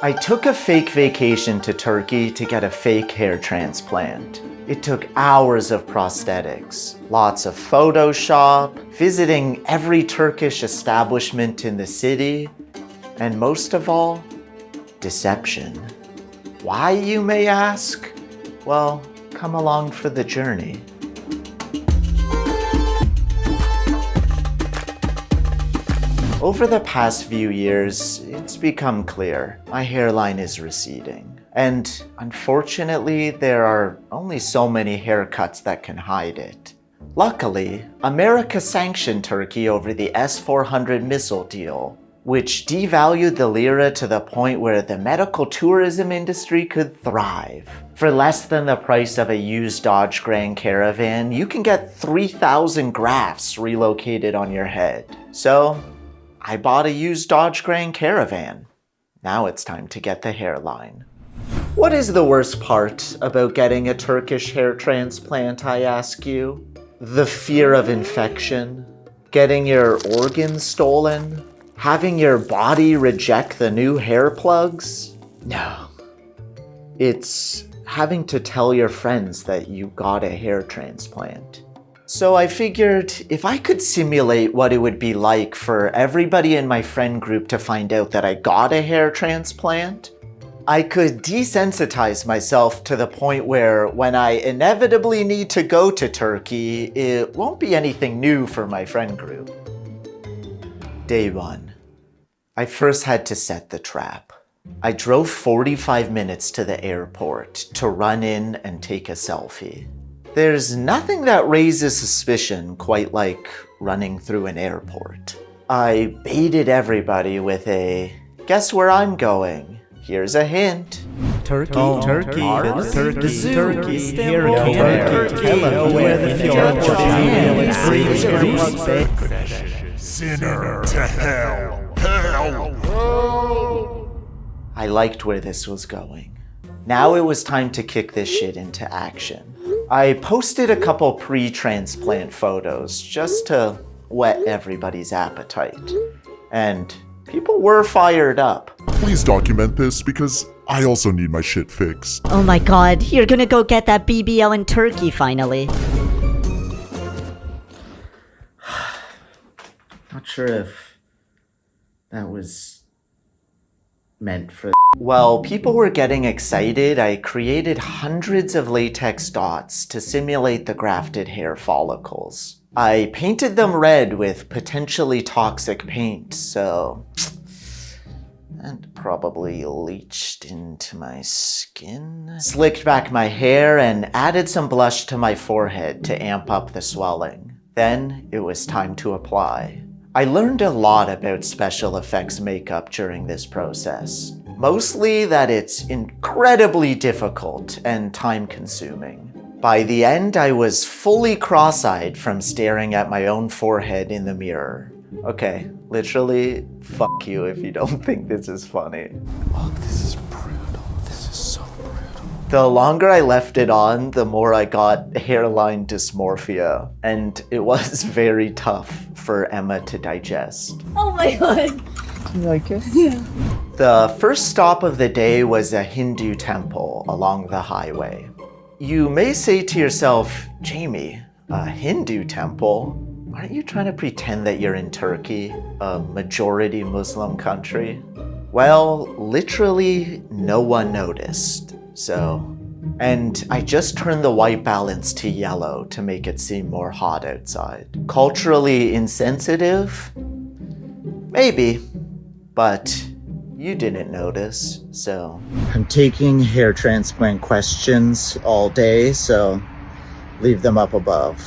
I took a fake vacation to Turkey to get a fake hair transplant. It took hours of prosthetics, lots of Photoshop, visiting every Turkish establishment in the city, and most of all, deception. Why, you may ask? Well, come along for the journey. Over the past few years, it's become clear my hairline is receding. And unfortunately, there are only so many haircuts that can hide it. Luckily, America sanctioned Turkey over the S-400 missile deal, which devalued the lira to the point where the medical tourism industry could thrive. For less than the price of a used Dodge Grand Caravan, you can get 3,000 grafts relocated on your head. So, I bought a used Dodge Grand Caravan. Now it's time to get the hairline. What is the worst part about getting a Turkish hair transplant, I ask you? The fear of infection? Getting your organs stolen? Having your body reject the new hair plugs? No. It's having to tell your friends that you got a hair transplant. So I figured if I could simulate what it would be like for everybody in my friend group to find out that I got a hair transplant, I could desensitize myself to the point where when I inevitably need to go to Turkey, it won't be anything new for my friend group. Day 1. I first had to set the trap. I drove 45 minutes to the airport to run in and take a selfie. There's nothing that raises suspicion quite like running through an airport. I baited everybody with a, guess where I'm going? Here's a hint. Turkey, Turkey, here again, hello, where the sinner to hell, I liked where this was going. Now it was time to kick this shit into action. I posted a couple pre-transplant photos just to whet everybody's appetite. And people were fired up. Please document this because I also need my shit fixed. Oh my god, you're gonna go get that BBL in Turkey finally. Not sure if that was meant for. While people were getting excited, I created hundreds of latex dots to simulate the grafted hair follicles. I painted them red with potentially toxic paint, and probably leached into my skin. Slicked back my hair and added some blush to my forehead to amp up the swelling. Then it was time to apply. I learned a lot about special effects makeup during this process. Mostly that it's incredibly difficult and time-consuming. By the end, I was fully cross-eyed from staring at my own forehead in the mirror. Okay, literally, fuck you if you don't think this is funny. Oh, this is brutal. This is so brutal. The longer I left it on, the more I got hairline dysmorphia, and it was very tough for Emma to digest. Oh my god. You like it? Yeah. The first stop of the day was a Hindu temple along the highway. You may say to yourself, Jamie, a Hindu temple? Aren't you trying to pretend that you're in Turkey, a majority Muslim country? Well, literally no one noticed, and I just turned the white balance to yellow to make it seem more hot outside. Culturally insensitive? Maybe, but you didn't notice, so. I'm taking hair transplant questions all day, so leave them up above.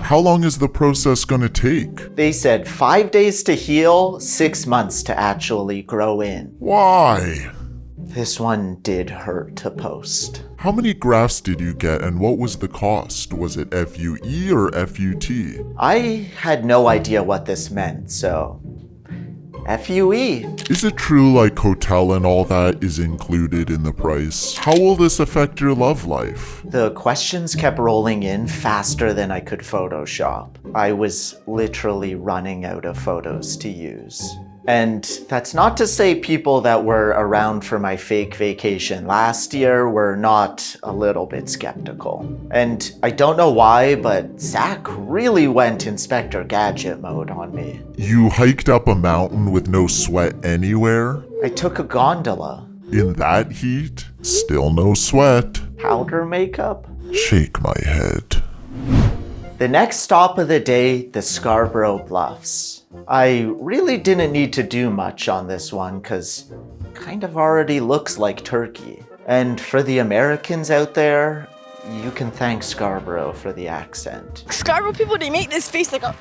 How long is the process gonna take? They said 5 days to heal, 6 months to actually grow in. Why? This one did hurt to post. How many grafts did you get and what was the cost? Was it FUE or FUT? I had no idea what this meant, so FUE. Is it true like hotel and all that is included in the price? How will this affect your love life? The questions kept rolling in faster than I could Photoshop. I was literally running out of photos to use. And that's not to say people that were around for my fake vacation last year were not a little bit skeptical. And I don't know why, but Zach really went Inspector Gadget mode on me. You hiked up a mountain with no sweat anywhere? I took a gondola. In that heat? Still no sweat. Powder makeup? Shake my head. The next stop of the day, the Scarborough Bluffs. I really didn't need to do much on this one because it kind of already looks like Turkey. And for the Americans out there, you can thank Scarborough for the accent. Scarborough people, they make this face like a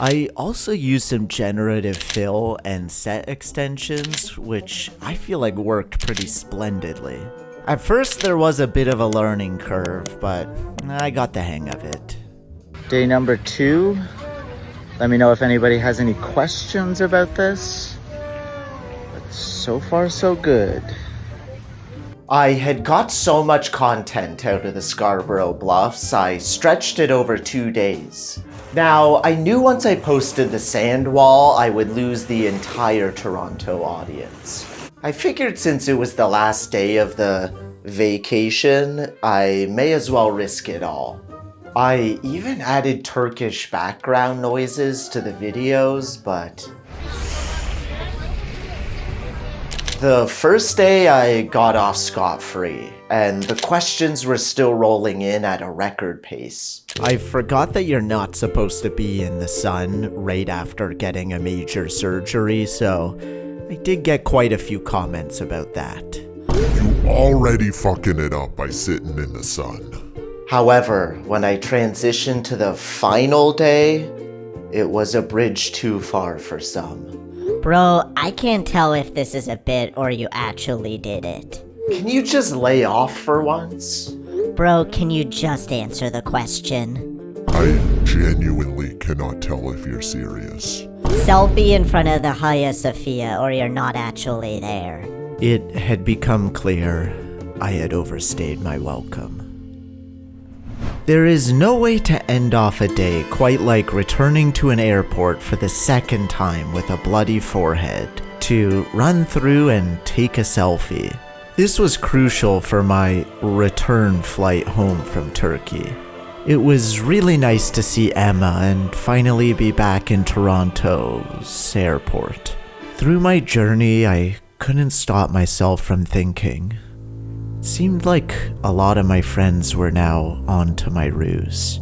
I also used some generative fill and set extensions, which I feel like worked pretty splendidly. At first there was a bit of a learning curve, but I got the hang of it. Day number 2. Let me know if anybody has any questions about this. But so far, so good. I had got so much content out of the Scarborough Bluffs, I stretched it over 2 days. Now, I knew once I posted the sand wall, I would lose the entire Toronto audience. I figured since it was the last day of the vacation, I may as well risk it all. I even added Turkish background noises to the videos, but the first day I got off scot-free, and the questions were still rolling in at a record pace. I forgot that you're not supposed to be in the sun right after getting a major surgery, so I did get quite a few comments about that. You already fucking it up by sitting in the sun. However, when I transitioned to the final day, it was a bridge too far for some. Bro, I can't tell if this is a bit or you actually did it. Can you just lay off for once? Bro, can you just answer the question? I genuinely cannot tell if you're serious. Selfie in front of the Hagia Sophia or you're not actually there. It had become clear I had overstayed my welcome. There is no way to end off a day quite like returning to an airport for the second time with a bloody forehead to run through and take a selfie. This was crucial for my return flight home from Turkey. It was really nice to see Emma and finally be back in Toronto's airport. Through my journey, I couldn't stop myself from thinking. It seemed like a lot of my friends were now onto my ruse.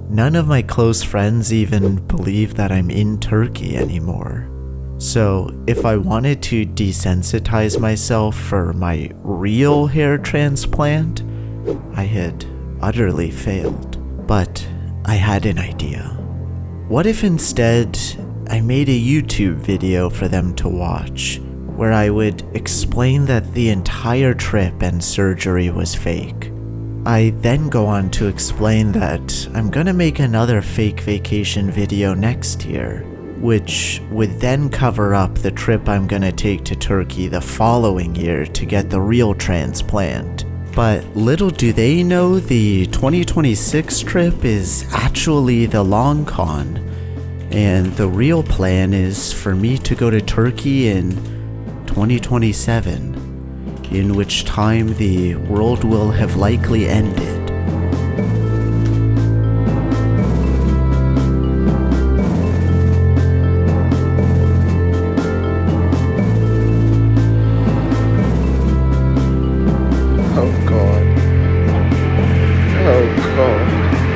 None of my close friends even believe that I'm in Turkey anymore. So if I wanted to desensitize myself for my real hair transplant, I had utterly failed. But I had an idea. What if instead I made a YouTube video for them to watch, where I would explain that the entire trip and surgery was fake. I then go on to explain that I'm gonna make another fake vacation video next year, which would then cover up the trip I'm gonna take to Turkey the following year to get the real transplant. But little do they know the 2026 trip is actually the long con, and the real plan is for me to go to Turkey in 2027, in which time the world will have likely ended. Oh god. Oh god.